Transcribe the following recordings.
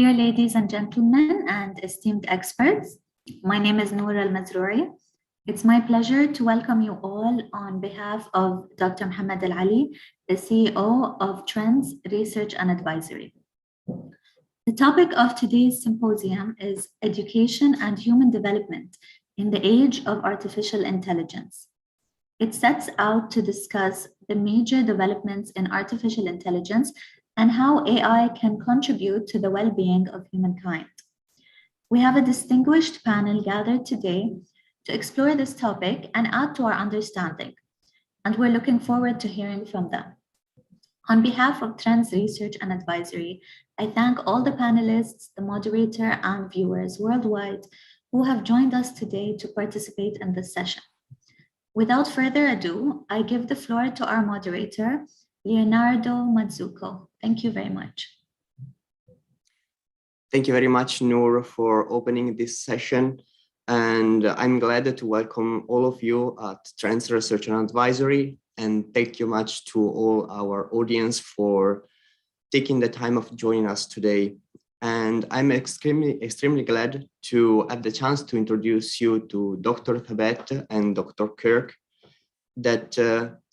Dear ladies and gentlemen and esteemed experts, my name is Noor Al-Mazrouri. It's my pleasure to welcome you all on behalf of Dr. Mohammed Al-Ali, the CEO of Trends Research and Advisory. The topic of today's symposium is Education and Human Development in the Age of Artificial Intelligence. It sets out to discuss the major developments in artificial intelligence and how AI can contribute to the well-being of humankind. We have a distinguished panel gathered today to explore this topic and add to our understanding, and we're looking forward to hearing from them. On behalf of Trends Research and Advisory, I thank all the panelists, the moderator, and viewers worldwide who have joined us today to participate in this session. Without further ado, I give the floor to our moderator, Leonardo Mazzucco. Thank you very much. Thank you very much, Noor, for opening this session. And I'm glad to welcome all of you at Trends Research and Advisory. And thank you much to all our audience for taking the time of joining us today. And I'm extremely glad to have the chance to introduce you to Dr. Thabet and Dr. Kirk that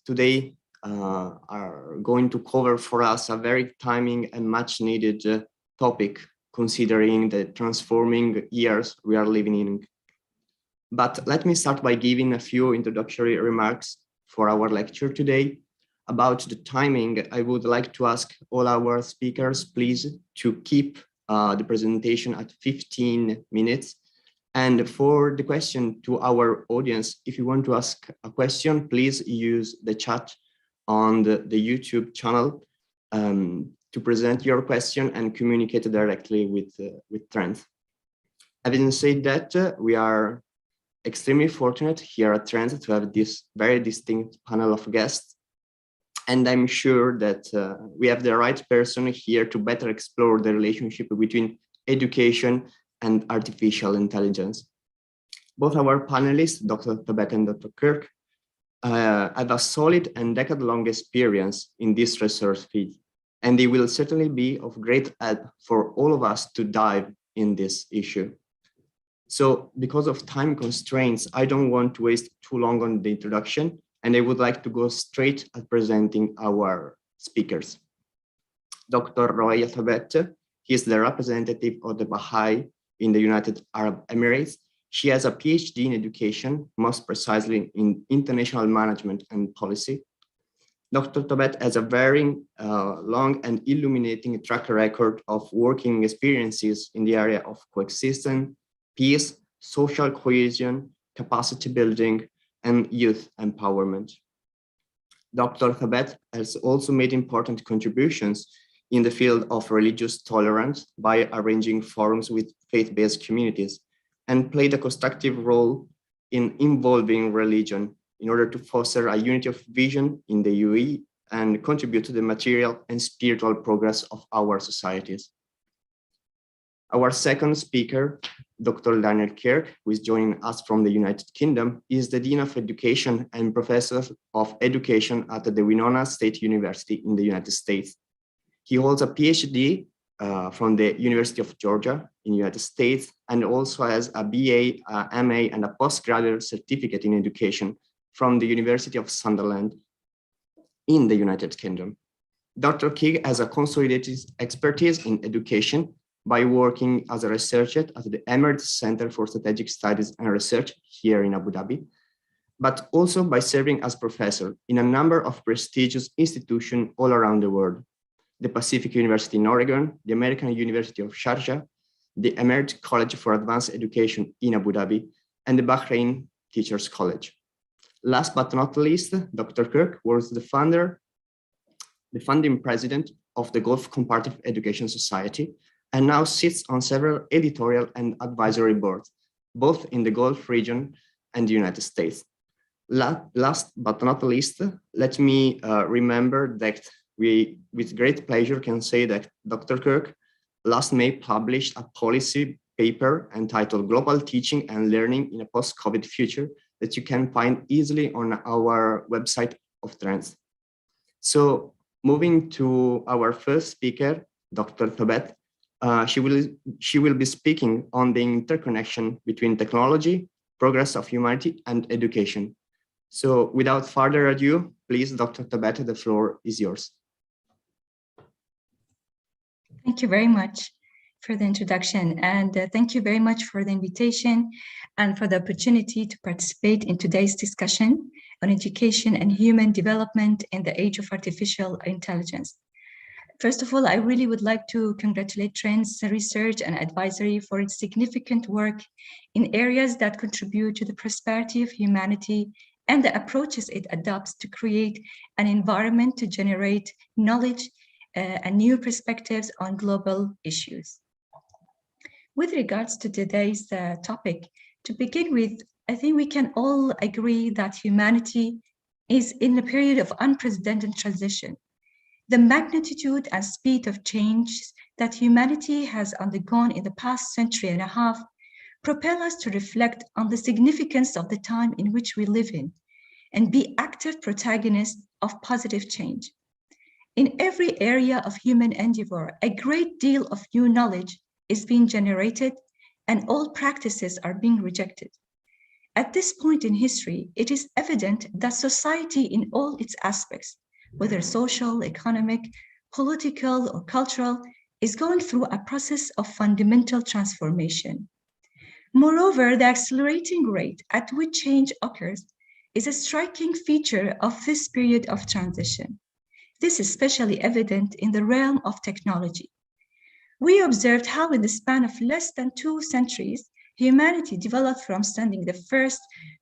today are going to cover for us a very timing and much needed topic, considering the transforming years we are living in. But let me start by giving a few introductory remarks for our lecture today. About the timing, I would like to ask all our speakers, please, to keep the presentation at 15 minutes. And for the question to our audience, if you want to ask a question, please use the chat on the YouTube channel to present your question and communicate directly with Trends. Having said that, we are extremely fortunate here at Trends to have this very distinct panel of guests. And I'm sure that we have the right person here to better explore the relationship between education and artificial intelligence. Both our panelists, Dr. Thabet and Dr. Kirk, have a solid and decade-long experience in this research field, and they will certainly be of great help for all of us to dive in this issue. So because of time constraints, I don't want to waste too long on the introduction, and I would like to go straight at presenting our speakers. Dr. Roaya Thabet, he is the representative of the Baha'i in the United Arab Emirates. She has a PhD in education, most precisely in international management and policy. Dr. Thabet has a very long and illuminating track record of working experiences in the area of coexistence, peace, social cohesion, capacity building, and youth empowerment. Dr. Thabet has also made important contributions in the field of religious tolerance by arranging forums with faith-based communities, and played a constructive role in involving religion in order to foster a unity of vision in the UAE and contribute to the material and spiritual progress of our societies. Our second speaker, Dr. Daniel Kirk, who is joining us from the United Kingdom, is the Dean of Education and Professor of Education at the Winona State University in the United States. He holds a PhD from the University of Georgia in the United States, and also has a BA, MA, and a postgraduate certificate in education from the University of Sunderland in the United Kingdom. Dr. Kirk has a consolidated expertise in education by working as a researcher at the Emirates Center for Strategic Studies and Research here in Abu Dhabi, but also by serving as professor in a number of prestigious institutions all around the world: the Pacific University in Oregon, the American University of Sharjah, the Emirates College for Advanced Education in Abu Dhabi, and the Bahrain Teachers College. Last but not least, Dr. Kirk was the founding president of the Gulf Comparative Education Society, and now sits on several editorial and advisory boards, both in the Gulf region and the United States. Last but not least, let me remember that we, with great pleasure, can say that Dr. Kirk last May published a policy paper entitled Global Teaching and Learning in a Post-COVID Future that you can find easily on our website of Trends. So moving to our first speaker, Dr. Thabet, She will be speaking on the interconnection between technology, progress of humanity, and education. So without further ado, please, Dr. Tabata, the floor is yours. Thank you very much for the introduction, and thank you very much for the invitation and for the opportunity to participate in today's discussion on education and human development in the age of artificial intelligence. First of all, I really would like to congratulate Trends Research and Advisory for its significant work in areas that contribute to the prosperity of humanity and the approaches it adopts to create an environment to generate knowledge and new perspectives on global issues. With regards to today's topic, to begin with, I think we can all agree that humanity is in a period of unprecedented transition. The magnitude and speed of change that humanity has undergone in the past century and a half propel us to reflect on the significance of the time in which we live in and be active protagonists of positive change. In every area of human endeavor, a great deal of new knowledge is being generated and old practices are being rejected. At this point in history, it is evident that society in all its aspects, whether social, economic, political, or cultural, is going through a process of fundamental transformation. Moreover, the accelerating rate at which change occurs is a striking feature of this period of transition. This is especially evident in the realm of technology. We observed how in the span of less than 2 centuries, humanity developed from sending the first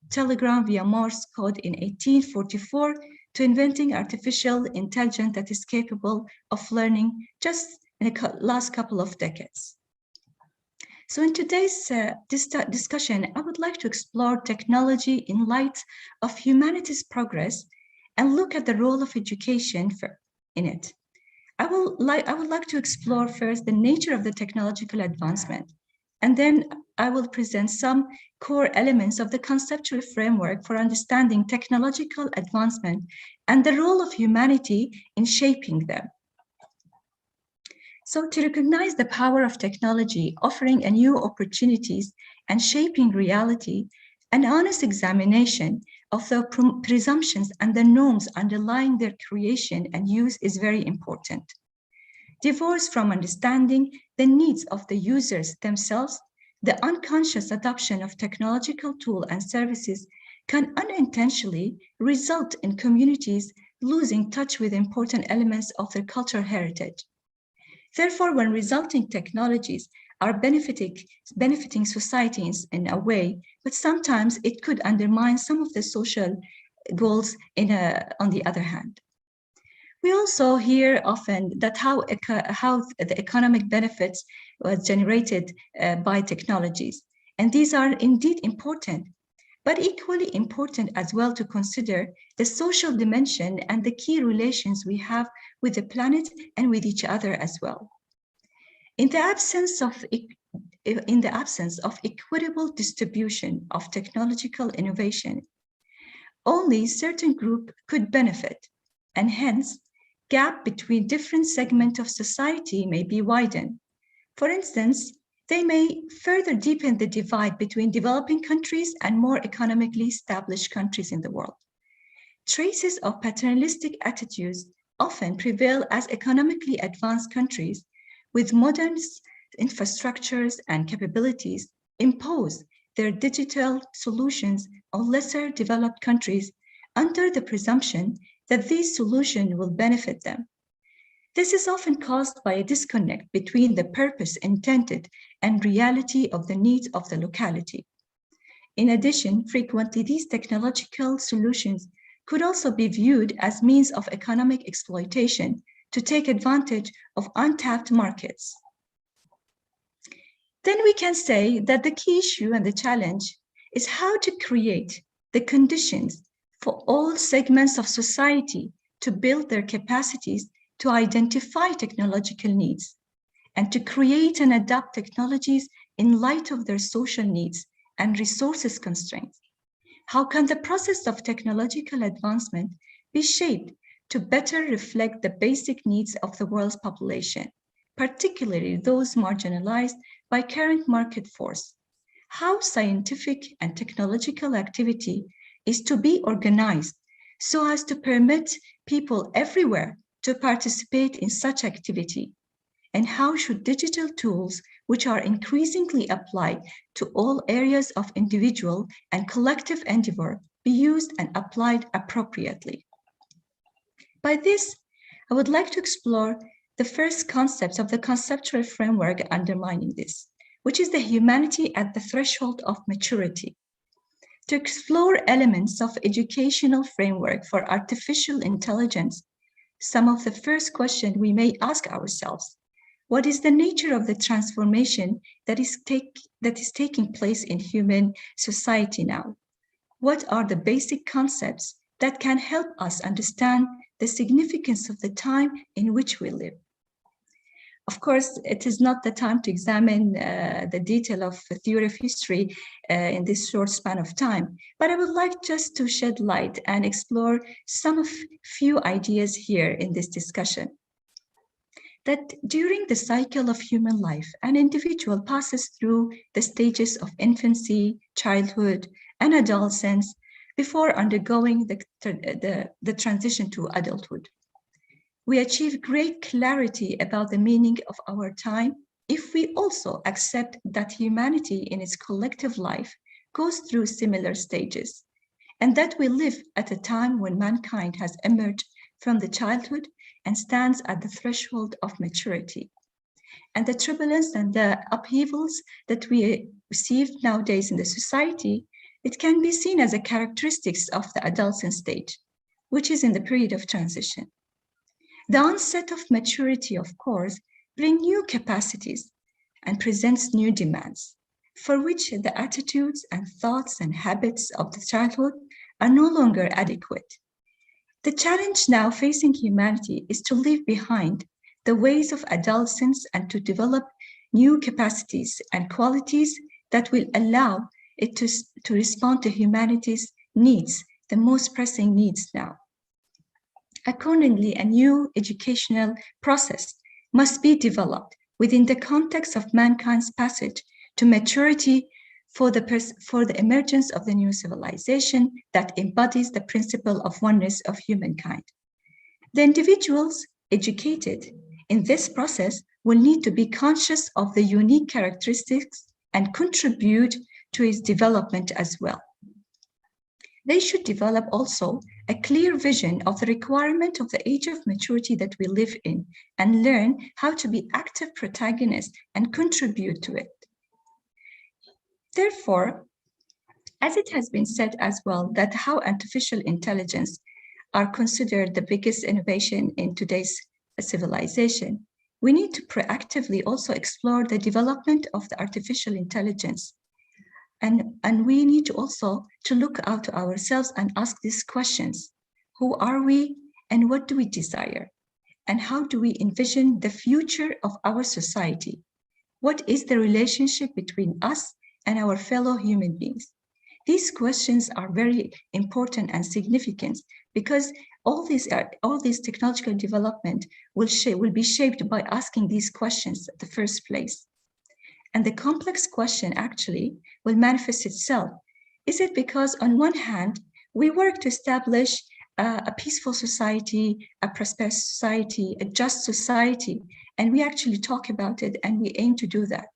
telegram via Morse code in 1844 to inventing artificial intelligence that is capable of learning just in the last couple of decades. So in today's discussion, I would like to explore technology in light of humanity's progress and look at the role of education in it. I would like to explore first the nature of the technological advancement, and then I will present some core elements of the conceptual framework for understanding technological advancement and the role of humanity in shaping them. So to recognize the power of technology offering a new opportunities and shaping reality, an honest examination of the presumptions and the norms underlying their creation and use is very important. Divorced from understanding the needs of the users themselves, the unconscious adoption of technological tools and services can unintentionally result in communities losing touch with important elements of their cultural heritage. Therefore, when resulting technologies are benefiting societies in a way, but sometimes it could undermine some of the social goals on the other hand. We also hear often that how the economic benefits was generated by technologies, and these are indeed important, but equally important as well to consider the social dimension and the key relations we have with the planet and with each other as well. In the absence of equitable distribution of technological innovation, only certain groups could benefit, and hence, gap between different segments of society may be widened. For instance, they may further deepen the divide between developing countries and more economically established countries in the world. Traces of paternalistic attitudes often prevail as economically advanced countries with modern infrastructures and capabilities impose their digital solutions on lesser developed countries under the presumption that these solutions will benefit them. This is often caused by a disconnect between the purpose intended and reality of the needs of the locality. In addition, frequently these technological solutions could also be viewed as means of economic exploitation to take advantage of untapped markets. Then we can say that the key issue and the challenge is how to create the conditions for all segments of society to build their capacities to identify technological needs and to create and adapt technologies in light of their social needs and resources constraints. How can the process of technological advancement be shaped to better reflect the basic needs of the world's population, particularly those marginalized by current market force. How scientific and technological activity is to be organized so as to permit people everywhere to participate in such activity, and how should digital tools, which are increasingly applied to all areas of individual and collective endeavor, be used and applied appropriately. By this, I would like to explore the first concepts of the conceptual framework undermining this, which is the humanity at the threshold of maturity. To explore elements of educational framework for artificial intelligence, some of the first questions we may ask ourselves: what is the nature of the transformation that is taking place in human society now? What are the basic concepts that can help us understand the significance of the time in which we live? Of course, it is not the time to examine the detail of the theory of history in this short span of time, but I would like just to shed light and explore some of few ideas here in this discussion. That during the cycle of human life, an individual passes through the stages of infancy, childhood, and adolescence before undergoing the transition to adulthood. We achieve great clarity about the meaning of our time if we also accept that humanity in its collective life goes through similar stages, and that we live at a time when mankind has emerged from the childhood and stands at the threshold of maturity. And the turbulence and the upheavals that we receive nowadays in the society, it can be seen as a characteristics of the adolescent stage, which is in the period of transition. The onset of maturity, of course, brings new capacities and presents new demands, for which the attitudes and thoughts and habits of the childhood are no longer adequate. The challenge now facing humanity is to leave behind the ways of adolescence and to develop new capacities and qualities that will allow it to respond to humanity's needs, the most pressing needs now. Accordingly, a new educational process must be developed within the context of mankind's passage to maturity for the emergence of the new civilization that embodies the principle of oneness of humankind. The individuals educated in this process will need to be conscious of the unique characteristics and contribute to its development as well. They should develop also a clear vision of the requirement of the age of maturity that we live in and learn how to be active protagonists and contribute to it. Therefore, as it has been said as well, that how artificial intelligence are considered the biggest innovation in today's civilization, we need to proactively also explore the development of the artificial intelligence. And we need to also to look out to ourselves and ask these questions. Who are we and what do we desire? And how do we envision the future of our society? What is the relationship between us and our fellow human beings? These questions are very important and significant because all these technological development will be shaped by asking these questions at the first place. And the complex question actually will manifest itself. Is it because on one hand, we work to establish a peaceful society, a prosperous society, a just society, and we actually talk about it and we aim to do that.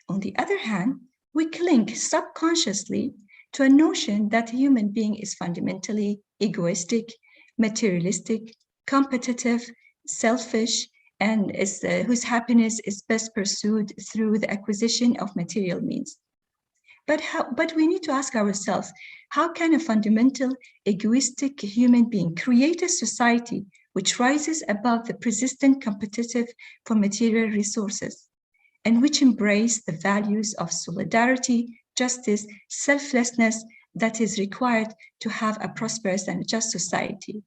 On the other hand, we cling subconsciously to a notion that a human being is fundamentally egoistic, materialistic, competitive, selfish, and whose happiness is best pursued through the acquisition of material means. But we need to ask ourselves, how can a fundamental egoistic human being create a society which rises above the persistent competitive for material resources and which embrace the values of solidarity, justice, selflessness that is required to have a prosperous and just society?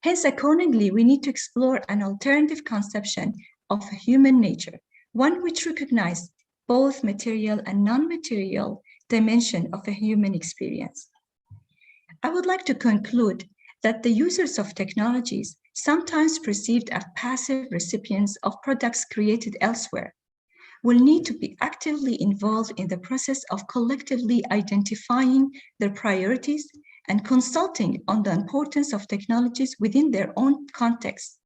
Hence, accordingly, we need to explore an alternative conception of human nature, one which recognizes both material and non-material dimension of a human experience. I would like to conclude that the users of technologies sometimes perceived as passive recipients of products created elsewhere, will need to be actively involved in the process of collectively identifying their priorities and consulting on the importance of technologies within their own context.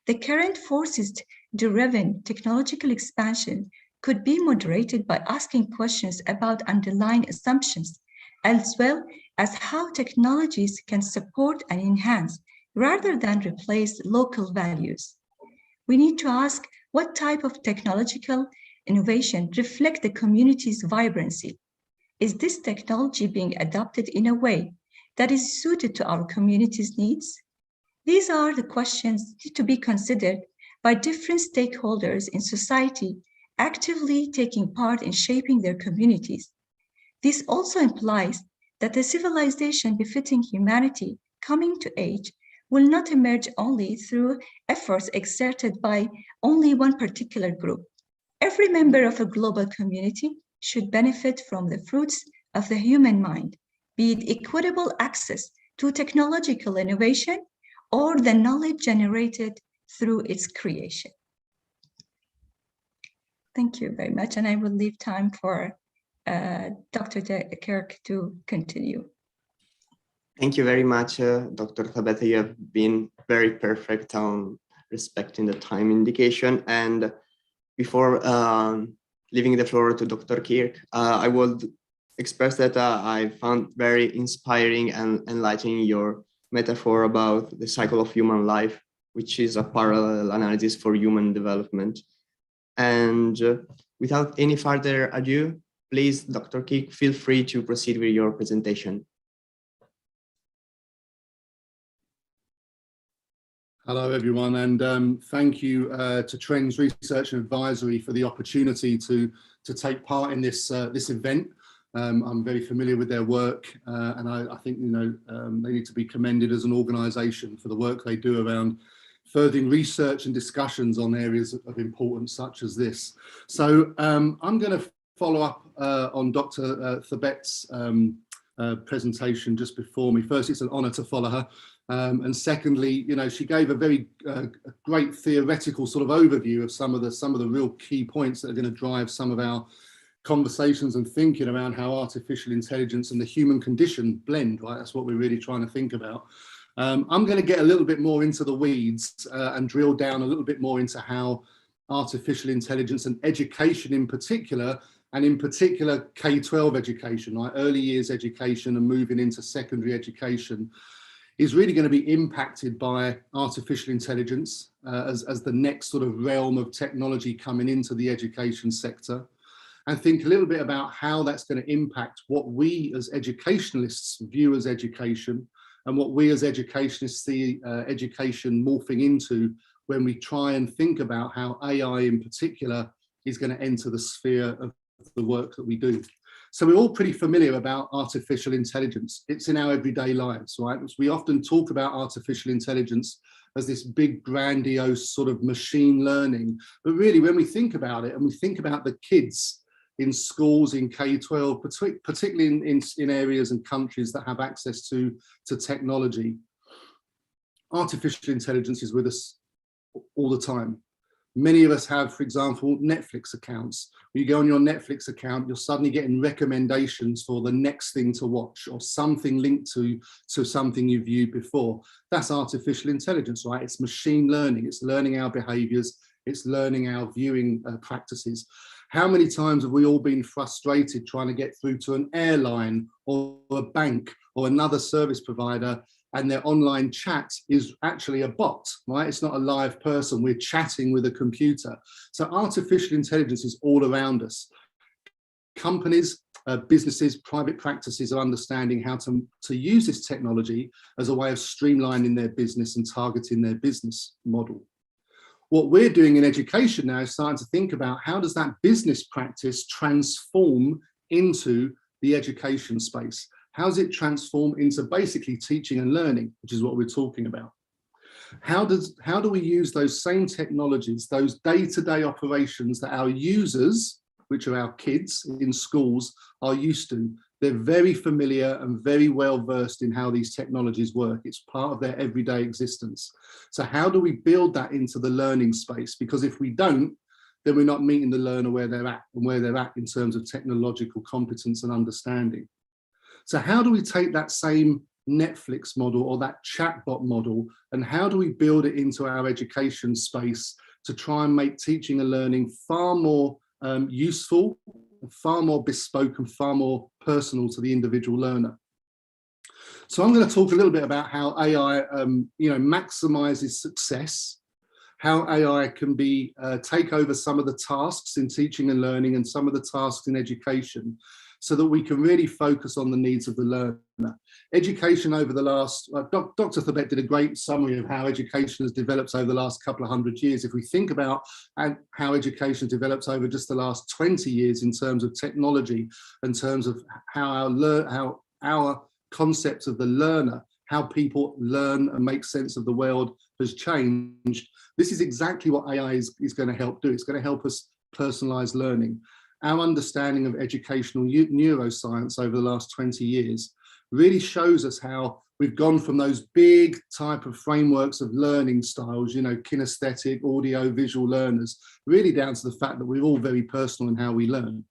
The current forces-driven technological expansion could be moderated by asking questions about underlying assumptions, as well as how technologies can support and enhance rather than replace local values. We need to ask what type of technological innovation reflects the community's vibrancy. Is this technology being adopted in a way that is suited to our community's needs? These are the questions to be considered by different stakeholders in society actively taking part in shaping their communities. This also implies that a civilization befitting humanity coming to age will not emerge only through efforts exerted by only one particular group. Every member of a global community should benefit from the fruits of the human mind, be it equitable access to technological innovation or the knowledge generated through its creation. Thank you very much, and I will leave time for Dr. De Kirk to continue. Thank you very much, Dr. Thabeta. You have been very perfect on respecting the time indication. And before leaving the floor to Dr. Kirk, I would express that I found very inspiring and enlightening your metaphor about the cycle of human life, which is a parallel analysis for human development. And without any further ado, please, Dr. Kirk, feel free to proceed with your presentation. Hello, everyone, and thank you to Trends Research and Advisory for the opportunity to take part in this this event. I'm very familiar with their work, and I think they need to be commended as an organisation for the work they do around furthering research and discussions on areas of importance such as this. So I'm going to follow up on Dr. Thabet's presentation just before me. First, it's an honour to follow her. And secondly, she gave a very great theoretical sort of overview of some of the real key points that are going to drive some of our conversations and thinking around how artificial intelligence and the human condition blend, right? That's what we're really trying to think about. I'm going to get a little bit more into the weeds and drill down a little bit more into how artificial intelligence and education in particular, and in particular K-12 education, right? Early years education and moving into secondary education, is really going to be impacted by artificial intelligence as the next sort of realm of technology coming into the education sector, and think a little bit about how that's going to impact what we as educationalists view as education and what we as educationists see education morphing into when we try and think about how AI in particular is going to enter the sphere of the work that we do. So we're all pretty familiar about artificial intelligence. It's in our everyday lives, right? We often talk about artificial intelligence as this big, grandiose sort of machine learning. But really, when we think about it and we think about the kids in schools in K-12, particularly in areas and countries that have access to technology, artificial intelligence is with us all the time. Many of us have, for example, Netflix accounts. When you go on your Netflix account, you're suddenly getting recommendations for the next thing to watch or something linked to something you viewed before. That's artificial intelligence, right? It's machine learning. It's learning our behaviors. It's learning our viewing practices. How many times have we all been frustrated trying to get through to an airline or a bank or another service provider, and their online chat is actually a bot, right? It's not a live person. We're chatting with a computer. So artificial intelligence is all around us. Companies, businesses, private practices are understanding how to use this technology as a way of streamlining their business and targeting their business model. What we're doing in education now is starting to think about how does that business practice transform into the education space? How does it transform into basically teaching and learning, which is what we're talking about? How do we use those same technologies, those day-to-day operations that our users, which are our kids in schools, are used to, They're very familiar and very well versed in how these technologies work. It's part of their everyday existence. So how do we build that into the learning space? Because if we don't, then we're not meeting the learner where they're at and where they're at in terms of technological competence and understanding. So how do we take that same Netflix model or that chatbot model, and how do we build it into our education space to try and make teaching and learning far more useful, far more bespoke and far more personal to the individual learner? So I'm going to talk a little bit about how AI maximizes success, how AI can be take over some of the tasks in teaching and learning and some of the tasks in education, so that we can really focus on the needs of the learner. Education over the last, Dr. Thabet did a great summary of how education has developed over the last couple of hundred years. If we think about how education develops over just the last 20 years in terms of technology, in terms of how our concept of the learner, how people learn and make sense of the world has changed, this is exactly what AI is going to help do. It's going to help us personalize learning. Our understanding of educational neuroscience over the last 20 years really shows us how we've gone from those big type of frameworks of learning styles, kinesthetic, audio, visual learners, really down to the fact that we're all very personal in how we learn.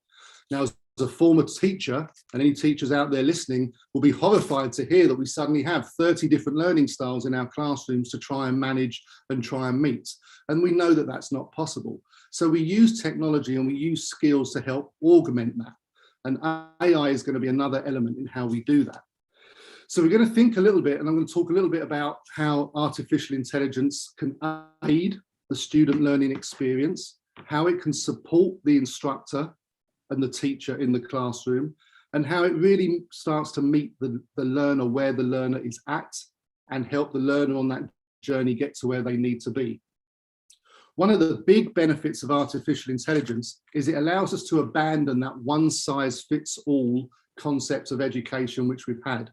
Now, as a former teacher, and any teachers out there listening will be horrified to hear that we suddenly have 30 different learning styles in our classrooms to try and manage and try and meet. And we know that that's not possible. So we use technology and we use skills to help augment that. And AI is going to be another element in how we do that. So we're going to think a little bit, and I'm going to talk a little bit about how artificial intelligence can aid the student learning experience, how it can support the instructor and the teacher in the classroom, and how it really starts to meet the learner where the learner is at and help the learner on that journey get to where they need to be. One of the big benefits of artificial intelligence is it allows us to abandon that one-size-fits-all concept of education which we've had.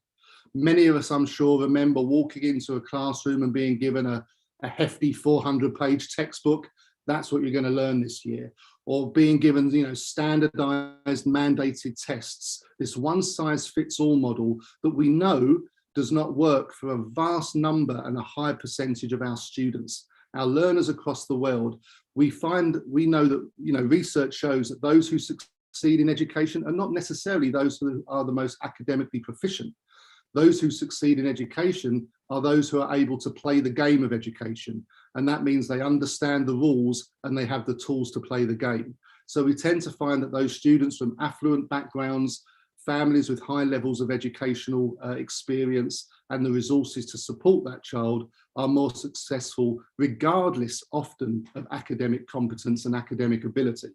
Many of us, I'm sure, remember walking into a classroom and being given a hefty 400-page textbook. That's what you're going to learn this year. Or being given, standardized mandated tests. This one-size-fits-all model that we know does not work for a vast number and a high percentage of our students. Our learners across the world, we know that, research shows that those who succeed in education are not necessarily those who are the most academically proficient. Those who succeed in education are those who are able to play the game of education. And that means they understand the rules and they have the tools to play the game. So we tend to find that those students from affluent backgrounds, families with high levels of educational experience and the resources to support that child are more successful, regardless often of academic competence and academic ability.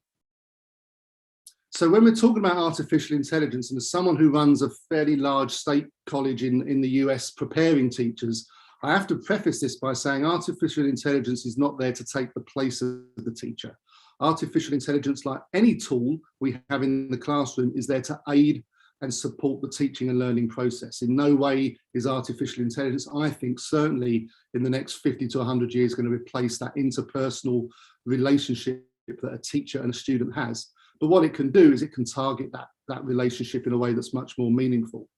So when we're talking about artificial intelligence, and as someone who runs a fairly large state college in the US preparing teachers, I have to preface this by saying artificial intelligence is not there to take the place of the teacher. Artificial intelligence, like any tool we have in the classroom, is there to aid and support the teaching and learning process. In no way is artificial intelligence, I think, certainly in the next 50 to 100 years, going to replace that interpersonal relationship that a teacher and a student has. But what it can do is it can target that relationship in a way that's much more meaningful.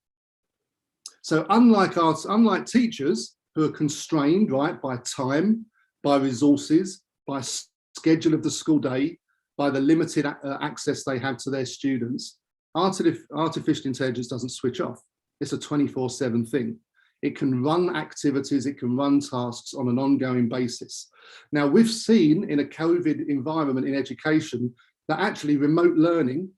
So unlike teachers who are constrained, right, by time, by resources, by schedule of the school day, by the limited access they have to their students, artificial intelligence doesn't switch off. It's a 24/7 thing. It can run activities, it can run tasks on an ongoing basis. Now, we've seen in a COVID environment in education that actually remote learning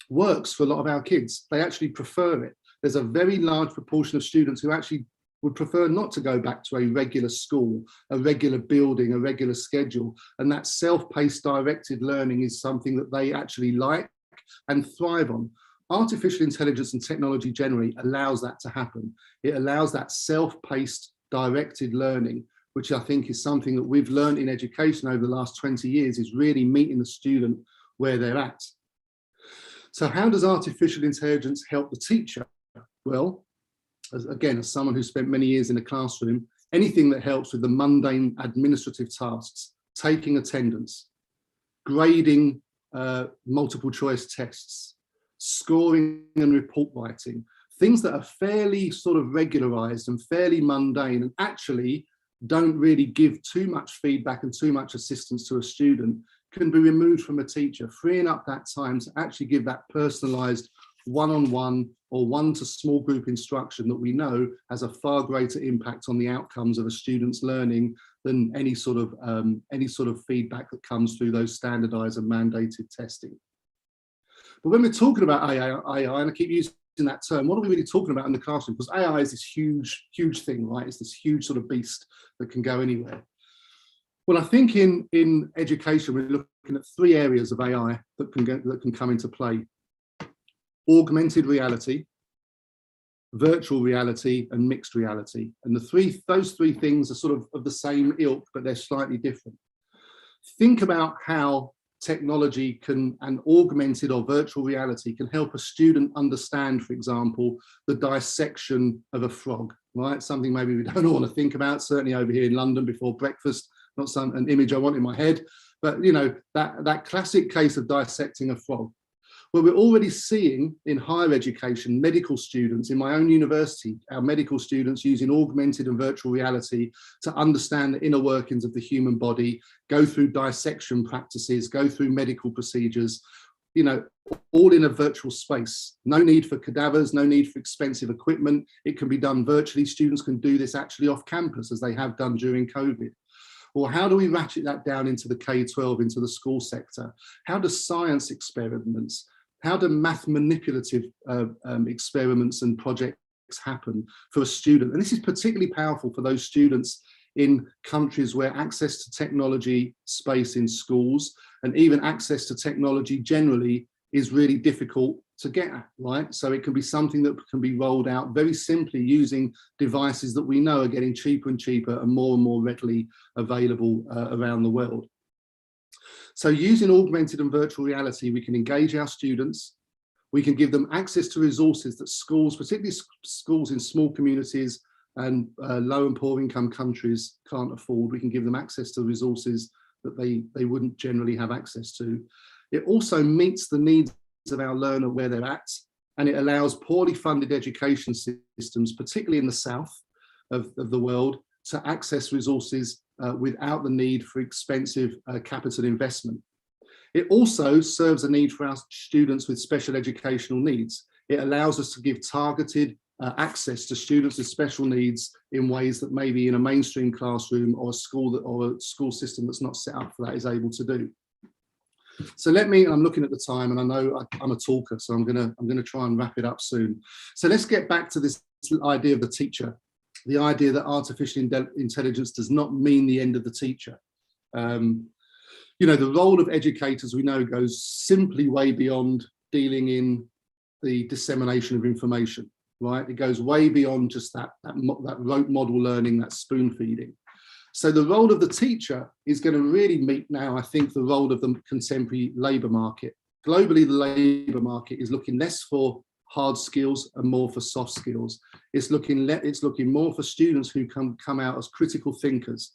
works for a lot of our kids. They actually prefer it. There's a very large proportion of students who actually would prefer not to go back to a regular school, a regular building, a regular schedule. And that self-paced directed learning is something that they actually like and thrive on. Artificial intelligence and technology generally allows that to happen. It allows that self-paced directed learning, which I think is something that we've learned in education over the last 20 years, is really meeting the student where they're at. So how does artificial intelligence help the teacher? Well, as someone who spent many years in a classroom, anything that helps with the mundane administrative tasks, taking attendance, grading multiple choice tests, scoring and report writing, things that are fairly sort of regularized and fairly mundane and actually don't really give too much feedback and too much assistance to a student, can be removed from a teacher, freeing up that time to actually give that personalized one-on-one or one-to-small group instruction that we know has a far greater impact on the outcomes of a student's learning than any sort of feedback that comes through those standardized and mandated testing. But when we're talking about AI, and I keep using that term, what are we really talking about in the classroom? Because AI is this huge thing, right? It's this huge sort of beast that can go anywhere. Well, I think in education, we're looking at 3 areas of AI that can come into play: augmented reality, virtual reality, and mixed reality. And those three things are sort of the same ilk, but they're slightly different. Think about how technology and augmented or virtual reality can help a student understand, for example, the dissection of a frog, right? Something maybe we don't all want to think about, certainly over here in London before breakfast, not an image I want in my head, but you know, that classic case of dissecting a frog. Well, we're already seeing in higher education, medical students in my own university, our medical students using augmented and virtual reality to understand the inner workings of the human body, go through dissection practices, go through medical procedures, you know, all in a virtual space. No need for cadavers, no need for expensive equipment. It can be done virtually. Students can do this actually off campus, as they have done during COVID. Or how do we ratchet that down into the K-12, into the school sector? How do science experiments, how do math manipulative experiments and projects happen for a student? And this is particularly powerful for those students in countries where access to technology space in schools and even access to technology generally is really difficult to get at, right? So it can be something that can be rolled out very simply using devices that we know are getting cheaper and cheaper and more readily available around the world. So using augmented and virtual reality, we can engage our students. We can give them access to resources that schools, particularly schools in small communities and low and poor income countries, can't afford. We can give them access to resources that they wouldn't generally have access to. It also meets the needs of our learner where they're at, and it allows poorly funded education systems, particularly in the south of the world, to access resources without the need for expensive capital investment. It also serves a need for our students with special educational needs. It allows us to give targeted access to students with special needs in ways that maybe in a mainstream classroom or a school system that's not set up for that is able to do. So I'm looking at the time, and I know I'm a talker, so I'm gonna try and wrap it up soon. So let's get back to this idea of the teacher, the idea that artificial intelligence does not mean the end of the teacher. You know, the role of educators, we know, goes simply way beyond dealing in the dissemination of information, right? It goes way beyond just that rote model learning, that spoon feeding. So the role of the teacher is going to really meet now, I think, the role of the contemporary labour market. Globally, the labour market is looking less for hard skills and more for soft skills. It's looking more for students who come out as critical thinkers,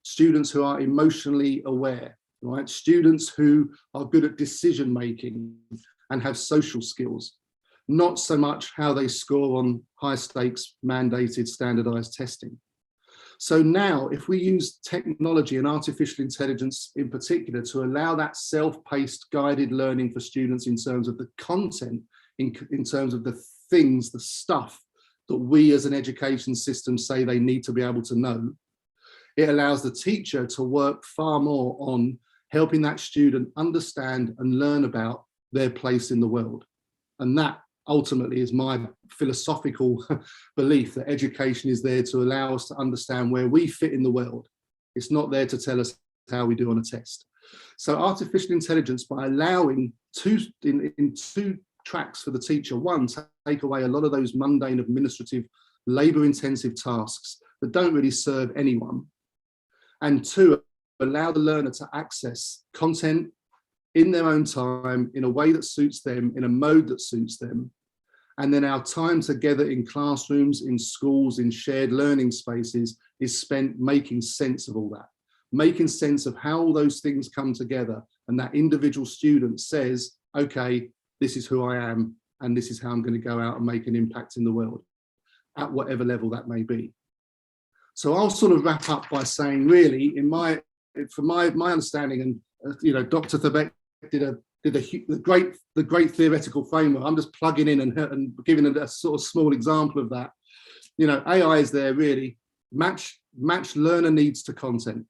students who are emotionally aware, right? Students who are good at decision making and have social skills, not so much how they score on high stakes mandated standardized testing. So now, if we use technology and artificial intelligence in particular to allow that self-paced guided learning for students in terms of the content, in terms of the things, the stuff that we as an education system say they need to be able to know, it allows the teacher to work far more on helping that student understand and learn about their place in the world. And that ultimately is my philosophical belief, that education is there to allow us to understand where we fit in the world. It's not there to tell us how we do on a test. So artificial intelligence, by allowing two tracks for the teacher: one, to take away a lot of those mundane, administrative, labor-intensive tasks that don't really serve anyone, and two, allow the learner to access content in their own time, in a way that suits them, in a mode that suits them. And then our time together in classrooms, in schools, in shared learning spaces is spent making sense of all that, making sense of how all those things come together. And that individual student says, okay, this is who I am, and this is how I'm going to go out and make an impact in the world, at whatever level that may be. So I'll sort of wrap up by saying, really, from my understanding, and Dr. Thabek did the great theoretical framework. I'm just plugging in and giving a sort of small example of that. AI is there really match learner needs to content.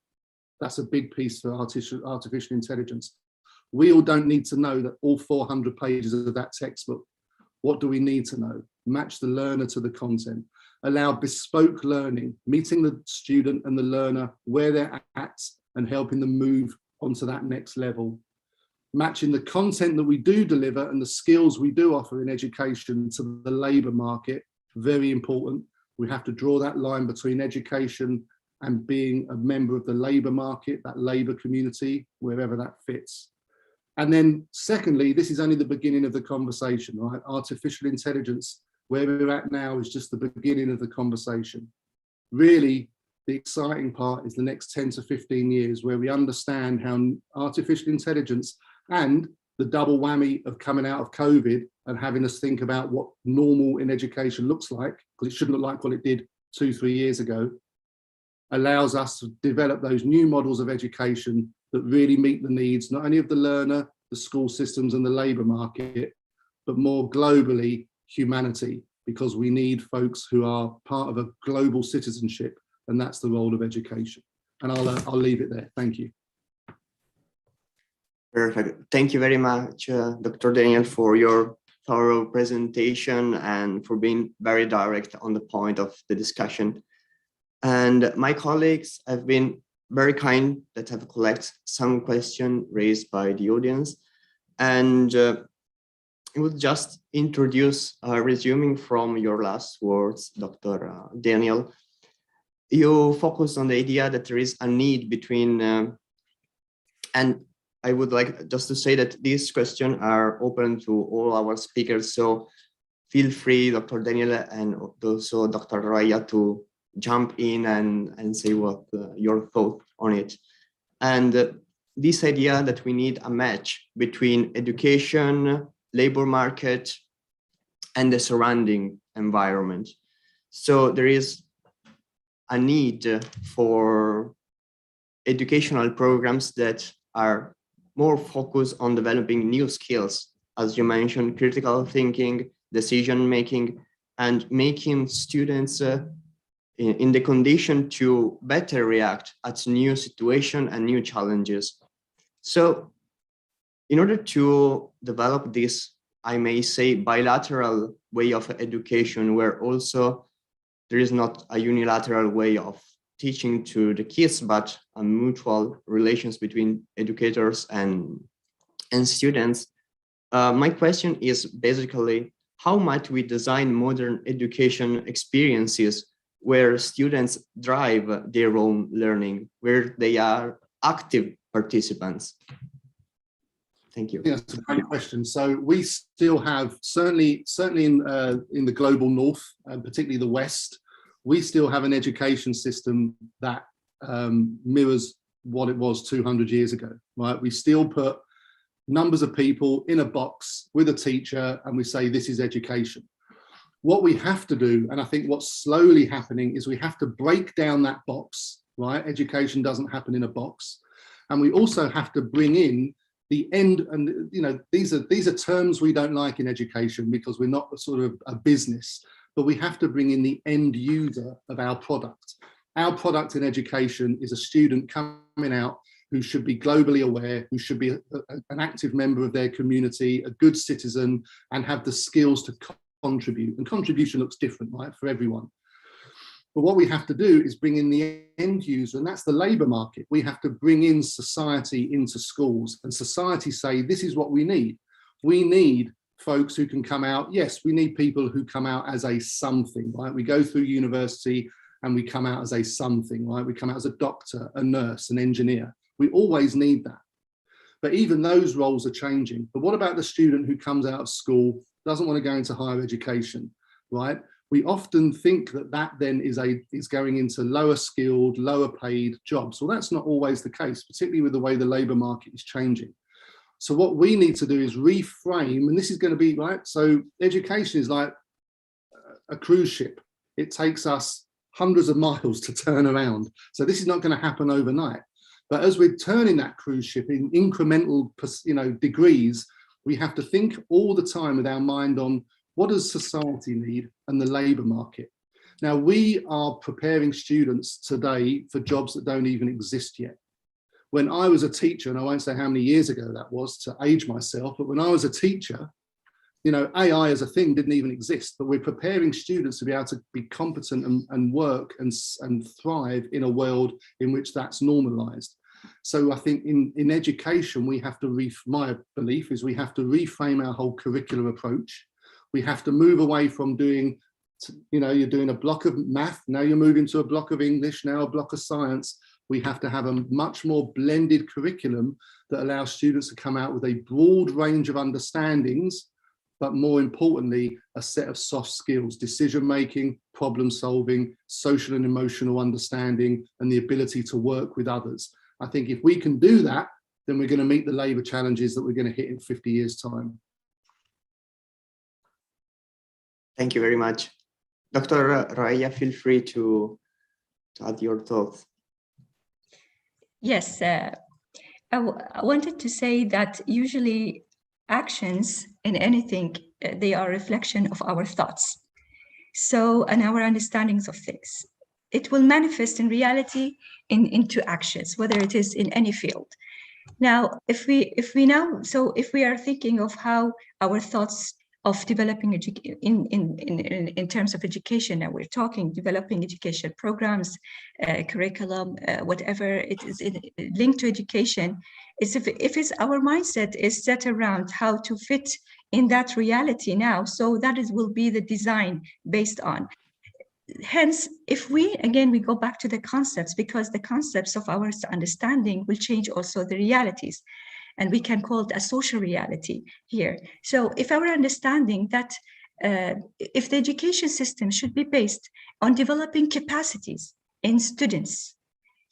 That's a big piece for artificial intelligence. We all don't need to know that all 400 pages of that textbook. What do we need to know? Match the learner to the content. Allow bespoke learning, meeting the student and the learner where they're at and helping them move onto that next level. Matching the content that we do deliver and the skills we do offer in education to the labour market, very important. We have to draw that line between education and being a member of the labour market, that labour community, wherever that fits. And then secondly, this is only the beginning of the conversation, right? Artificial intelligence, where we're at now, is just the beginning of the conversation. Really, the exciting part is the next 10 to 15 years, where we understand how artificial intelligence and the double whammy of coming out of COVID and having us think about what normal in education looks like, because it shouldn't look like what it did 2-3 years ago, allows us to develop those new models of education that really meet the needs, not only of the learner, the school systems and the labour market, but more globally, humanity, because we need folks who are part of a global citizenship, and that's the role of education. And I'll leave it there. Thank you. Perfect. Thank you very much, Dr. Daniel, for your thorough presentation and for being very direct on the point of the discussion. And my colleagues have been very kind that have collected some questions raised by the audience. And I would just introduce, resuming from your last words, Dr. Daniel, you focused on the idea that there is a need between, and I would like just to say that these questions are open to all our speakers. So feel free, Dr. Daniel, and also Dr. Raya, to jump in and say what your thought on it. And this idea that we need a match between education, labor market, and the surrounding environment. So there is a need for educational programs that are more focused on developing new skills, as you mentioned, critical thinking, decision-making, and making students in the condition to better react at new situations and new challenges. So in order to develop this, I may say, bilateral way of education, where also there is not a unilateral way of teaching to the kids, but a mutual relations between educators and students. My question is basically, how might we design modern education experiences where students drive their own learning, where they are active participants? Thank you. Yeah, that's a great question. So we still have, certainly in the global north, and particularly the West, we still have an education system that mirrors what it was 200 years ago, right? We still put numbers of people in a box with a teacher and we say, this is education. What we have to do, and I think what's slowly happening, is we have to break down that box, right? Education doesn't happen in a box. And we also have to bring in the end, and these are terms we don't like in education because we're not sort of a business, but we have to bring in the end user of our product. Our product in education is a student coming out who should be globally aware, who should be an active member of their community, a good citizen, and have the skills to contribute. And contribution looks different, right, for everyone. But what we have to do is bring in the end user, and that's the labour market. We have to bring in society into schools, and society say, this is what we need. We need folks who can come out. Yes, we need people who come out as a something, right? We go through university and we come out as a something, right? We come out as a doctor, a nurse, an engineer. We always need that. But even those roles are changing. But what about the student who comes out of school, doesn't want to go into higher education, right? We often think that that then is going into lower skilled, lower paid jobs. Well, that's not always the case, particularly with the way the labour market is changing. So what we need to do is reframe, and this is going to be right. So education is like a cruise ship. It takes us hundreds of miles to turn around. So this is not going to happen overnight. But as we're turning that cruise ship in incremental, degrees, we have to think all the time with our mind on what does society need and the labour market. Now, we are preparing students today for jobs that don't even exist yet. When I was a teacher, and I won't say how many years ago that was to age myself, but when I was a teacher, AI as a thing didn't even exist, but we're preparing students to be able to be competent and work and thrive in a world in which that's normalized. So I think in education, we have to, my belief is we have to reframe our whole curricular approach. We have to move away from doing, you're doing a block of math, now you're moving to a block of English, now a block of science. We have to have a much more blended curriculum that allows students to come out with a broad range of understandings, but more importantly, a set of soft skills, decision-making, problem-solving, social and emotional understanding, and the ability to work with others. I think if we can do that, then we're going to meet the labour challenges that we're going to hit in 50 years' time. Thank you very much. Dr. Raya, feel free to add your thoughts. Yes, I wanted to say that usually actions in anything, they are a reflection of our thoughts. So, and our understandings of things. It will manifest in reality into actions, whether it is in any field. Now, if we are thinking of how our thoughts of developing in terms of education, and we're talking developing education programs, curriculum, whatever it is linked to education, is if it's our mindset is set around how to fit in that reality now, so that will be the design based on. Hence, if we go back to the concepts, because the concepts of our understanding will change also the realities. And we can call it a social reality here. So if our understanding that if the education system should be based on developing capacities in students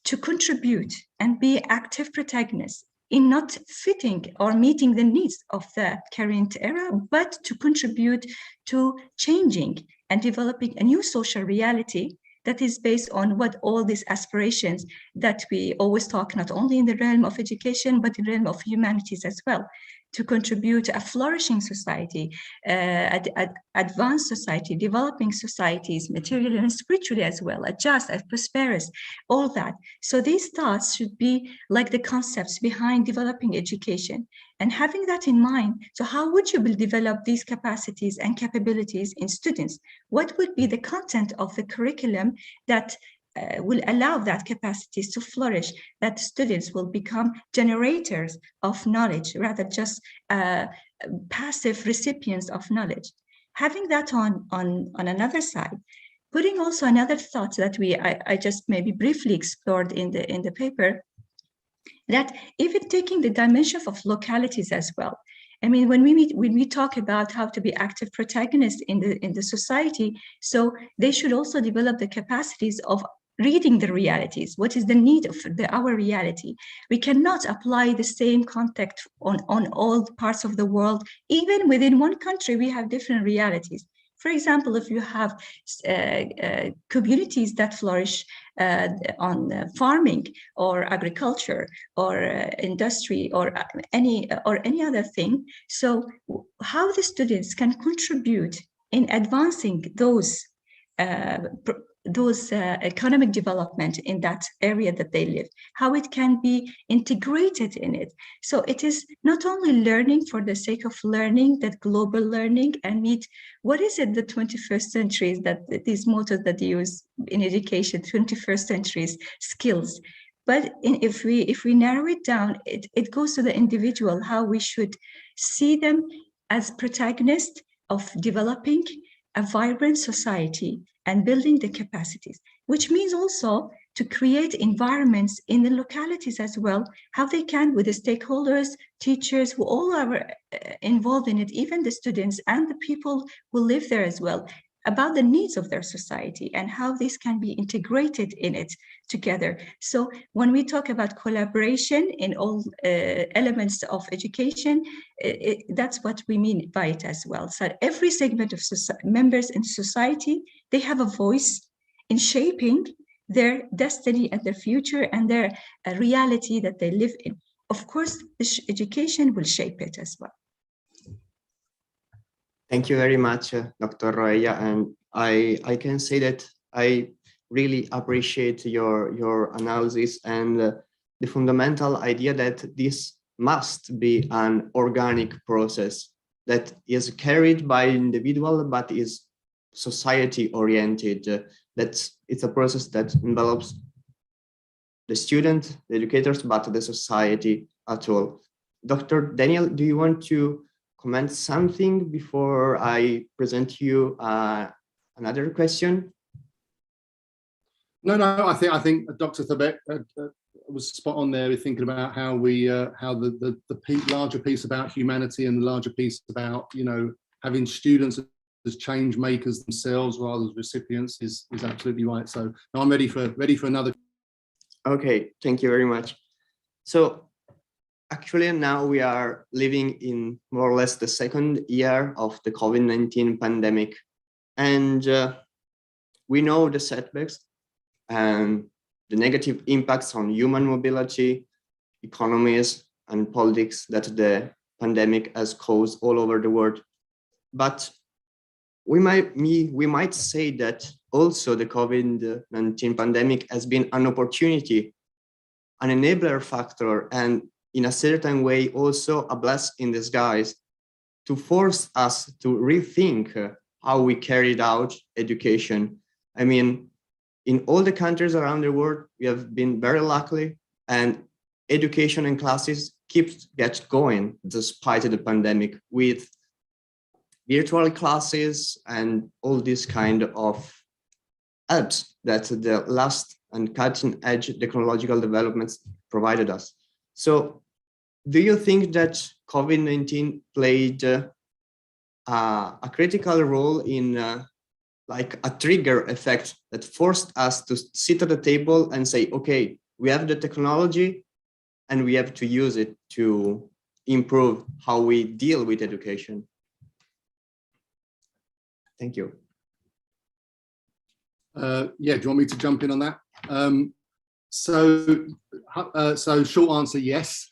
to contribute and be active protagonists in not fitting or meeting the needs of the current era, but to contribute to changing and developing a new social reality that is based on what all these aspirations that we always talk, not only in the realm of education, but in the realm of humanities as well, to contribute to a flourishing society, advanced society, developing societies, materially and spiritually as well, a just, a prosperous, all that. So these thoughts should be like the concepts behind developing education. And having that in mind, so how would you develop these capacities and capabilities in students? What would be the content of the curriculum that will allow that capacities to flourish, that students will become generators of knowledge rather just passive recipients of knowledge? Having that on another side, putting also another thought that I just maybe briefly explored in the paper, that even taking the dimension of localities as well. I mean, when we talk about how to be active protagonists in the society, so they should also develop the capacities of reading the realities. What is the need of our reality? We cannot apply the same context on all parts of the world. Even within one country, we have different realities. For example, if you have communities that flourish on farming or agriculture or industry or any other thing, so how the students can contribute in advancing those economic development in that area that they live, how it can be integrated in it. So it is not only learning for the sake of learning, that global learning, and meet what is it the 21st centuries, that these mottos that they use in education, 21st centuries skills. But if we narrow it down, it goes to the individual, how we should see them as protagonists of developing a vibrant society and building the capacities, which means also to create environments in the localities as well, how they can, with the stakeholders, teachers, who all are involved in it, even the students and the people who live there as well, about the needs of their society and how this can be integrated in it together. So when we talk about collaboration in all elements of education, that's what we mean by it as well. So every segment of members in society, they have a voice in shaping their destiny and their future and their reality that they live in. Of course, this education will shape it as well. Thank you very much, Dr. Roya. And I can say that I really appreciate your analysis and the fundamental idea that this must be an organic process that is carried by individual, but is society oriented. That it's a process that envelops the student, the educators, but the society at all. Dr. Daniel, do you want to comment something before I present you another question? No, I think Dr. Thabet was spot on there, thinking about how we how the larger piece about humanity and the larger piece about, you know, having students as change makers themselves rather as recipients is absolutely right. So now I'm ready for another. Okay, thank you very much. So actually now we are living in more or less the second year of the COVID-19 pandemic, and we know the setbacks and the negative impacts on human mobility, economies, and politics that the pandemic has caused all over the world. But we might say that also the COVID-19 pandemic has been an opportunity, an enabler factor, and in a certain way also a blessing in disguise to force us to rethink how we carried out education. I mean, in all the countries around the world, we have been very lucky, and education and classes get going despite the pandemic with virtual classes and all these kind of helps that the last and cutting edge technological developments provided us. So do you think that COVID-19 played a critical role in like a trigger effect that forced us to sit at the table and say, okay, we have the technology and we have to use it to improve how we deal with education? Thank you. Yeah, do you want me to jump in on that? So short answer, yes.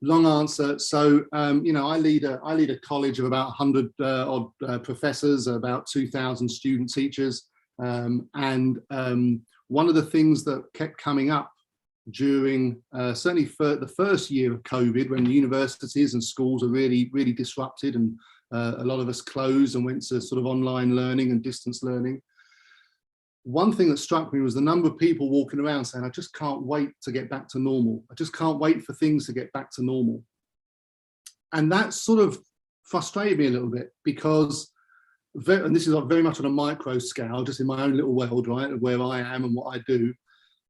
Long answer. So, you know, I lead a college of about 100 odd professors, about 2,000 student teachers. And one of the things that kept coming up during certainly for the first year of COVID, when the universities and schools are really disrupted and a lot of us closed and went to sort of online learning and distance learning. One thing that struck me was the number of people walking around saying, I just can't wait to get back to normal. I just can't wait for things to get back to normal. And that sort of frustrated me a little bit because, and this is very much on a micro scale, just in my own little world, right, of where I am and what I do,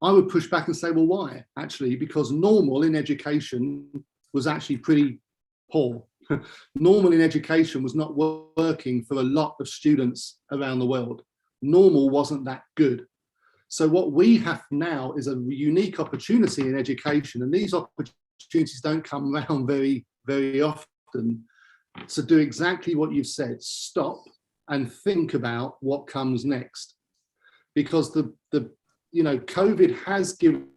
I would push back and say, well, why? Actually, because normal in education was actually pretty poor. Normal in education was not working for a lot of students around the world. Normal wasn't that good. So what we have now is a unique opportunity in education, and these opportunities don't come around very, very often, to do exactly what you've said, stop and think about what comes next. Because the you know, COVID has given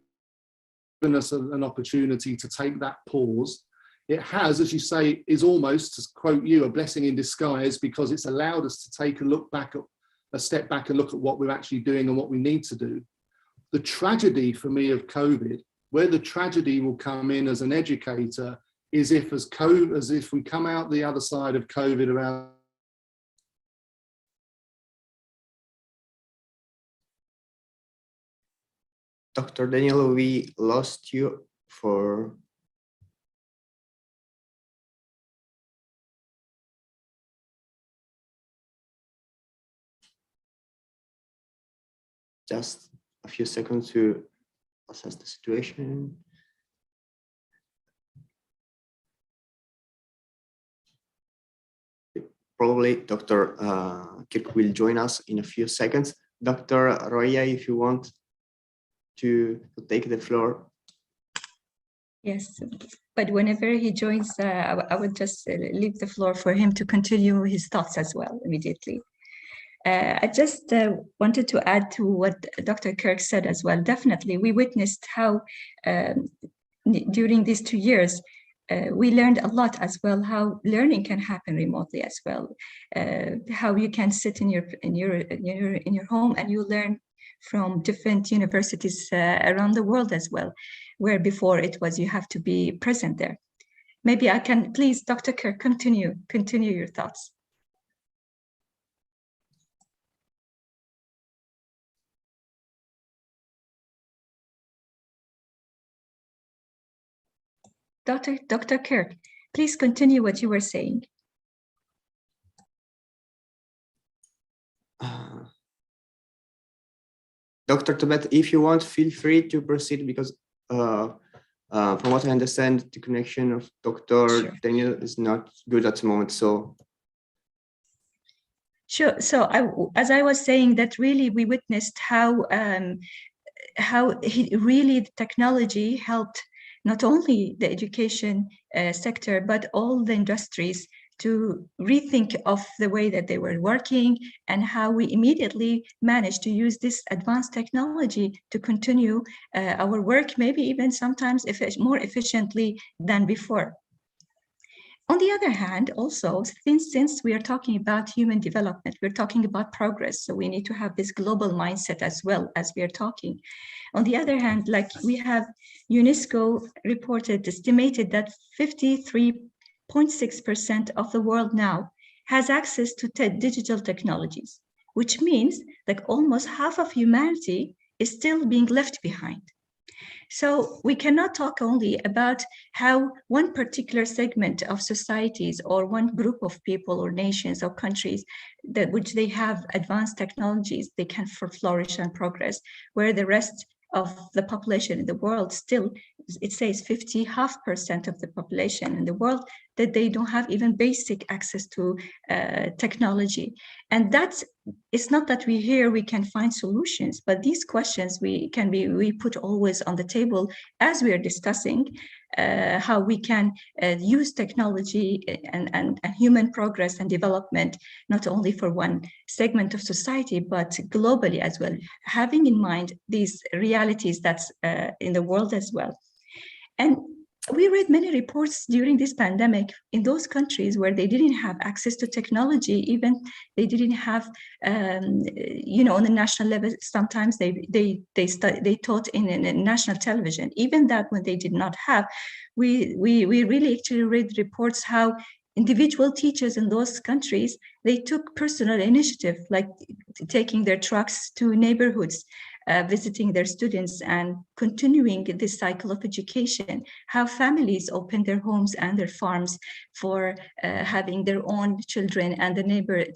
us an opportunity to take that pause. It has, as you say, is almost, to quote you, a blessing in disguise, because it's allowed us to take a step back and look at what we're actually doing and what we need to do. The tragedy for me of COVID, where the tragedy will come in as an educator, is if if we come out the other side of COVID around. Dr. Daniel, we lost you for just a few seconds to assess the situation. probably Dr. Kirk will join us in a few seconds. Dr. Roya, if you want to take the floor. Yes, but whenever he joins, I would just leave the floor for him to continue his thoughts as well immediately. I just wanted to add to what Dr. Kirk said as well. Definitely, we witnessed how during these 2 years, we learned a lot as well, how learning can happen remotely as well, how you can sit in your home and you learn from different universities around the world as well, where before it was you have to be present there. Maybe I can, please, Dr. Kirk, continue your thoughts. Dr. Kirk, please continue what you were saying. Dr. Tibet, if you want, feel free to proceed because from what I understand, the connection of Dr. Sure. Daniel is not good at the moment. So sure. So as I was saying, that really we witnessed how really technology helped not only the education sector, but all the industries to rethink of the way that they were working and how we immediately managed to use this advanced technology to continue our work, maybe even sometimes more efficiently than before. On the other hand, also, since we are talking about human development, we're talking about progress, so we need to have this global mindset as well as we are talking. On the other hand, like we have UNESCO estimated that 53.6% of the world now has access to digital technologies, which means that almost half of humanity is still being left behind. So we cannot talk only about how one particular segment of societies or one group of people or nations or countries which they have advanced technologies, they can flourish and progress, where the rest of the population in the world still, it says 50% of the population in the world, that they don't have even basic access to technology. And it's not that we can find solutions, but these questions we put always on the table as we are discussing how we can use technology and human progress and development, not only for one segment of society, but globally as well, having in mind these realities that's in the world as well. And we read many reports during this pandemic in those countries where they didn't have access to technology, even they didn't have, on the national level, sometimes they taught in national television. Even that when they did not have, we really actually read reports how individual teachers in those countries, they took personal initiative, like taking their trucks to neighborhoods, visiting their students and continuing this cycle of education, how families opened their homes and their farms for having their own children and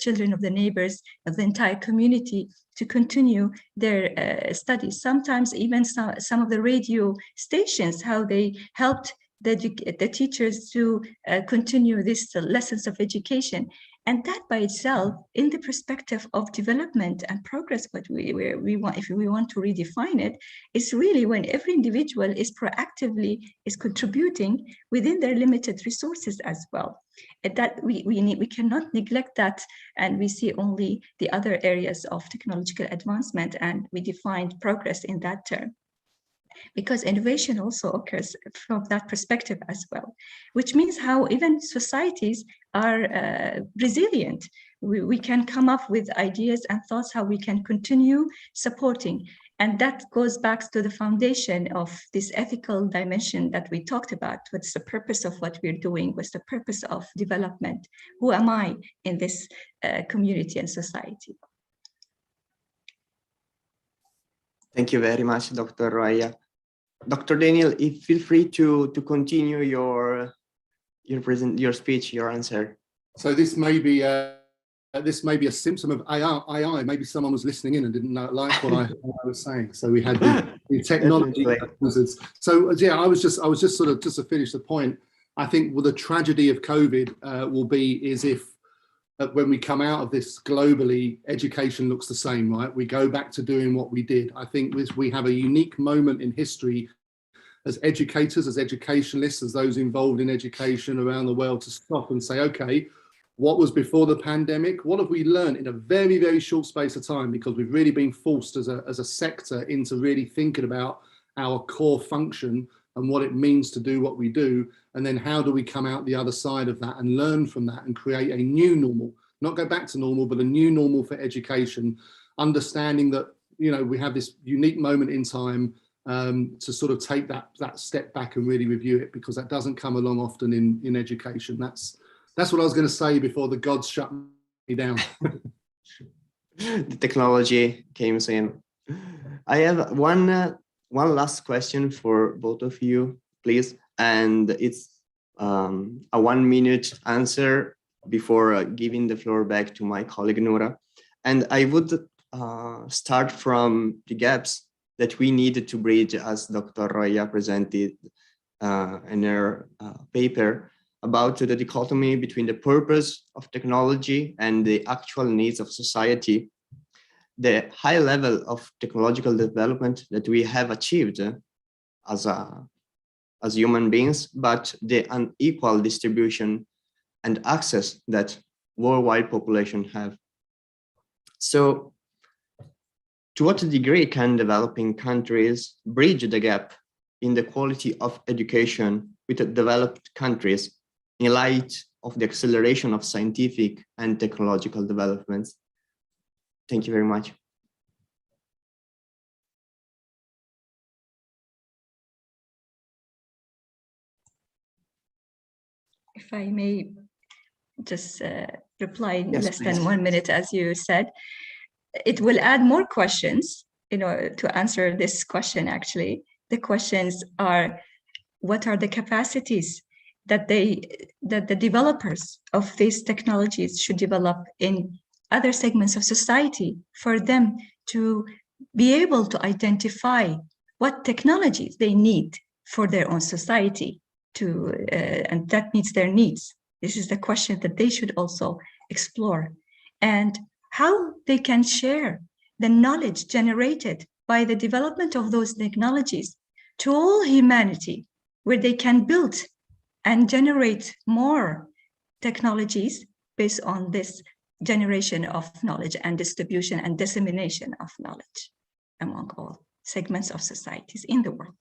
children of the neighbors of the entire community to continue their studies. Sometimes even some of the radio stations, how they helped the teachers to continue these lessons of education. And that by itself, in the perspective of development and progress, what we want, if we want to redefine it, is really when every individual is proactively contributing within their limited resources as well. And that we cannot neglect that, and we see only the other areas of technological advancement, and we defined progress in that term. Because innovation also occurs from that perspective as well, which means how even societies are resilient. We can come up with ideas and thoughts how we can continue supporting. And that goes back to the foundation of this ethical dimension that we talked about. What's the purpose of what we're doing? What's the purpose of development? Who am I in this community and society? Thank you very much, Dr. Roya. Dr. Daniel, feel free to continue your speech, your answer. So this may be a symptom of AI. Maybe someone was listening in and didn't like what I was saying. So we had the technology wizards. So yeah, I was just sort of, just to finish the point, I think the tragedy of COVID will be is if when we come out of this globally, education looks the same, right? We go back to doing what we did. I think we have a unique moment in history as educators, as educationalists, as those involved in education around the world, to stop and say, okay, what was before the pandemic? What have we learned in a very, very short space of time? Because we've really been forced as a sector into really thinking about our core function and what it means to do what we do. And then how do we come out the other side of that and learn from that and create a new normal, not go back to normal, but a new normal for education, understanding that, you know, we have this unique moment in time to sort of take that step back and really review it, because that doesn't come along often in education. That's what I was going to say before the gods shut me down. The technology came in. I have one last question for both of you, please, and it's a 1 minute answer before giving the floor back to my colleague Noura. And I would start from the gaps that we needed to bridge, as Dr. Raya presented in her paper, about the dichotomy between the purpose of technology and the actual needs of society. The high level of technological development that we have achieved as human beings, but the unequal distribution and access that worldwide population have. So, to what degree can developing countries bridge the gap in the quality of education with the developed countries in light of the acceleration of scientific and technological developments? Thank you very much. If I may just reply in Yes, less please. than 1 minute, as you said, it will add more questions, you know, to answer this question. Actually, the questions are, what are the capacities that the developers of these technologies should develop in other segments of society for them to be able to identify what technologies they need for their own society to and that meets their needs. This is the question that they should also explore, and how they can share the knowledge generated by the development of those technologies to all humanity, where they can build and generate more technologies based on this generation of knowledge and distribution and dissemination of knowledge among all segments of societies in the world.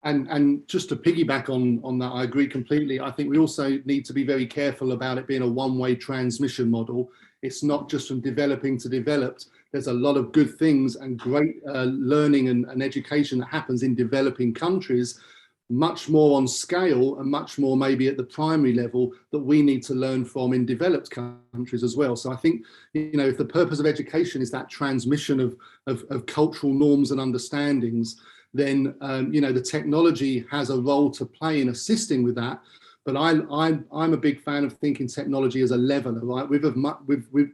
And just to piggyback on that, I agree completely. I think we also need to be very careful about it being a one-way transmission model. It's not just from developing to developed. There's a lot of good things and great learning and education that happens in developing countries, much more on scale and much more maybe at the primary level, that we need to learn from in developed countries as well. So I think, you know, if the purpose of education is that transmission of cultural norms and understandings, then you know, the technology has a role to play in assisting with that. But I'm a big fan of thinking technology as a leveler, right?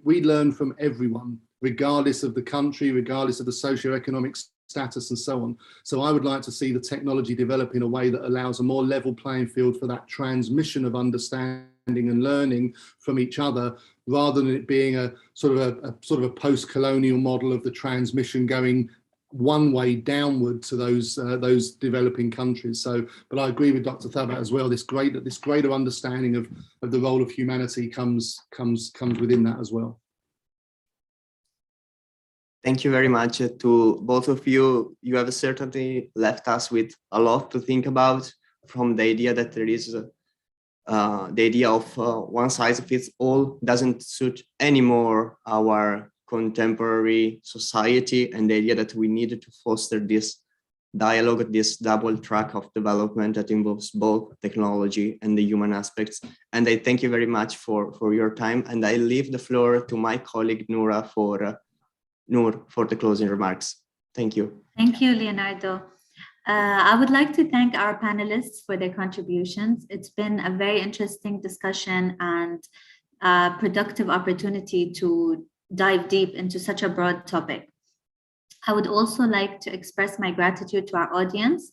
We learn from everyone, regardless of the country, regardless of the socioeconomic status and so on. So I would like to see the technology develop in a way that allows a more level playing field for that transmission of understanding and learning from each other, rather than it being a sort of a post-colonial model of the transmission going one way downward to those developing countries. So, but I agree with Dr. Thabat as well. This greater understanding of the role of humanity comes within that as well. Thank you very much to both of you. You have certainly left us with a lot to think about, from the idea that there is the idea of one size fits all doesn't suit anymore our contemporary society, and the idea that we needed to foster this dialogue, this double track of development that involves both technology and the human aspects. And I thank you very much for your time, and I leave the floor to my colleague Noura for the closing remarks. Thank you. Thank you, Leonardo. I would like to thank our panelists for their contributions. It's been a very interesting discussion and a productive opportunity to dive deep into such a broad topic. I would also like to express my gratitude to our audience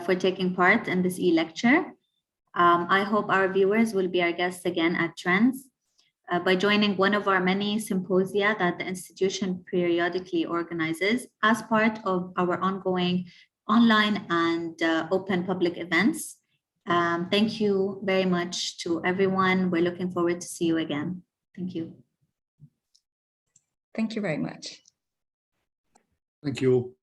for taking part in this e-lecture. I hope our viewers will be our guests again at Trends by joining one of our many symposia that the institution periodically organizes as part of our ongoing online and open public events. Thank you very much to everyone. We're looking forward to see you again. Thank you. Thank you very much. Thank you all.